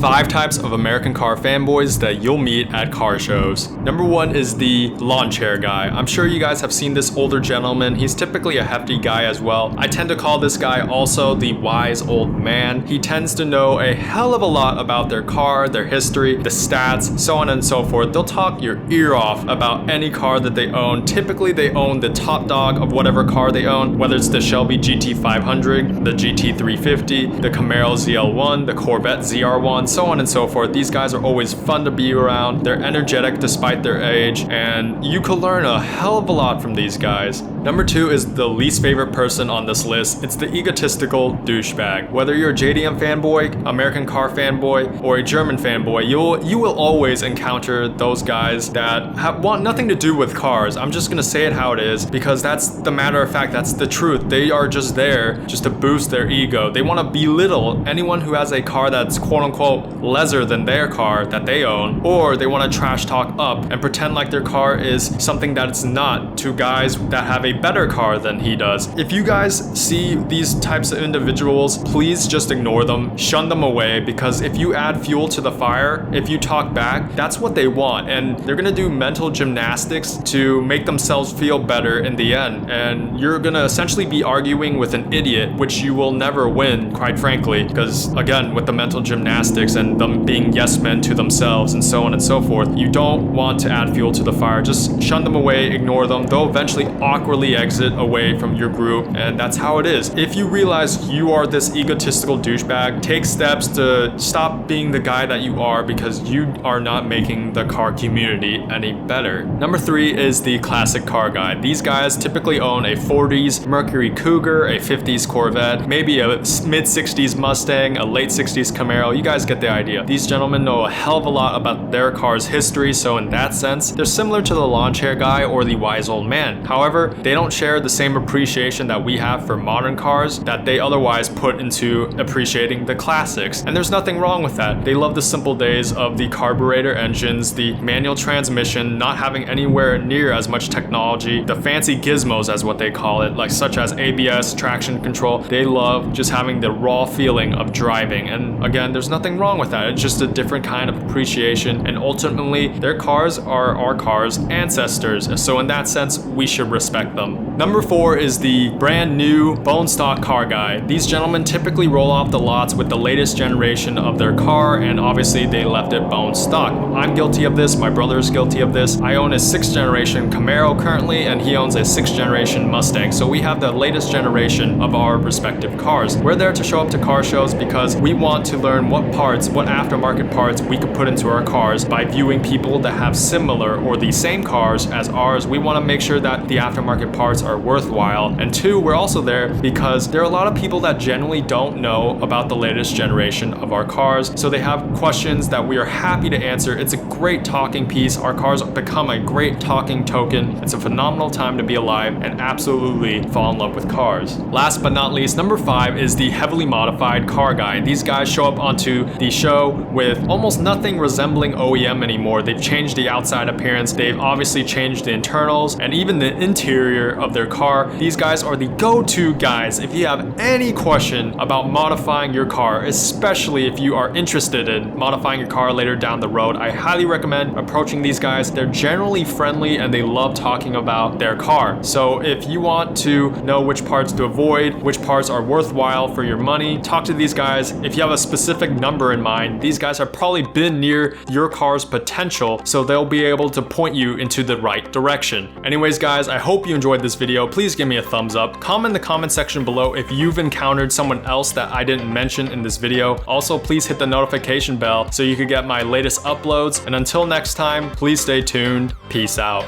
5 types of American car fanboys that you'll meet at car shows. Number 1 is the lawn chair guy. I'm sure you guys have seen this older gentleman. He's typically a hefty guy as well. I tend to call this guy also the wise old man. He tends to know a hell of a lot about their car, their history, the stats, so on and so forth. They'll talk your ear off about any car that they own. Typically they own the top dog of whatever car they own, whether it's the Shelby GT500, the GT350, the Camaro ZL1, the Corvette ZR1, so on and so forth. These guys are always fun to be around. They're energetic despite their age, and you could learn a hell of a lot from these guys. Number 2 is the least favorite person on this list. It's the egotistical douchebag. Whether you're a JDM fanboy, American car fanboy, or a German fanboy, you will always encounter those guys that want nothing to do with cars. I'm just gonna say it how it is, because that's the matter of fact, that's the truth. They are just there just to boost their ego. They want to belittle anyone who has a car that's quote unquote lesser than their car that they own, or they want to trash talk up and pretend like their car is something that it's not to guys that have a better car than he does. If you guys see these types of individuals, please just ignore them, shun them away, because if you add fuel to the fire, if you talk back, that's what they want, and they're gonna do mental gymnastics to make themselves feel better in the end, and you're gonna essentially be arguing with an idiot, which you will never win, quite frankly, because again, with the mental gymnastics and them being yes men to themselves and so on and so forth, you don't want to add fuel to the fire. Just shun them away, ignore them. They'll eventually awkwardly exit away from your group, and that's how it is. If you realize you are this egotistical douchebag, take steps to stop being the guy that you are, because you are not making the car community any better. Number 3 is the classic car guy. These guys typically own a 40s Mercury Cougar, a 50s Corvette, maybe a mid-60s Mustang, a late 60s Camaro. You guys get the idea. These gentlemen know a hell of a lot about their car's history, so in that sense, they're similar to the lawn chair guy or the wise old man. However, they don't share the same appreciation that we have for modern cars that they otherwise put into appreciating the classics. And there's nothing wrong with that. They love the simple days of the carburetor engines, the manual transmission, not having anywhere near as much technology, the fancy gizmos as what they call it, like such as ABS, traction control. They love just having the raw feeling of driving. And again, there's nothing wrong with that. It's just a different kind of appreciation, and ultimately their cars are our cars' ancestors, so in that sense we should respect them. Number 4 is the brand new bone stock car guy. These gentlemen typically roll off the lots with the latest generation of their car, and obviously they left it bone stock. I'm guilty of this, my brother is guilty of this. I own a 6th generation Camaro currently, and he owns a 6th generation Mustang, so we have the latest generation of our respective cars. We're there to show up to car shows because we want to learn what aftermarket parts we could put into our cars by viewing people that have similar or the same cars as ours. We want to make sure that the aftermarket parts are worthwhile. And 2, we're also there because there are a lot of people that generally don't know about the latest generation of our cars, so they have questions that we are happy to answer. It's a great talking piece. Our cars become a great talking token. It's a phenomenal time to be alive and absolutely fall in love with cars. Last but not least, number 5 is the heavily modified car guy. These guys show up onto the show with almost nothing resembling OEM anymore. They've changed the outside appearance, they've obviously changed the internals, and even the interior of their car. These guys are the go-to guys if you have any question about modifying your car, especially if you are interested in modifying your car later down the road. I highly recommend approaching these guys. They're generally friendly and they love talking about their car. So if you want to know which parts to avoid, which parts are worthwhile for your money, talk to these guys. If you have a specific number in mind, these guys have probably been near your car's potential, so they'll be able to point you into the right direction. Anyways guys, I hope you enjoyed this video. Please give me a thumbs up. Comment in the comment section below if you've encountered someone else that I didn't mention in this video. Also, please hit the notification bell so you can get my latest uploads. And until next time, please stay tuned. Peace out.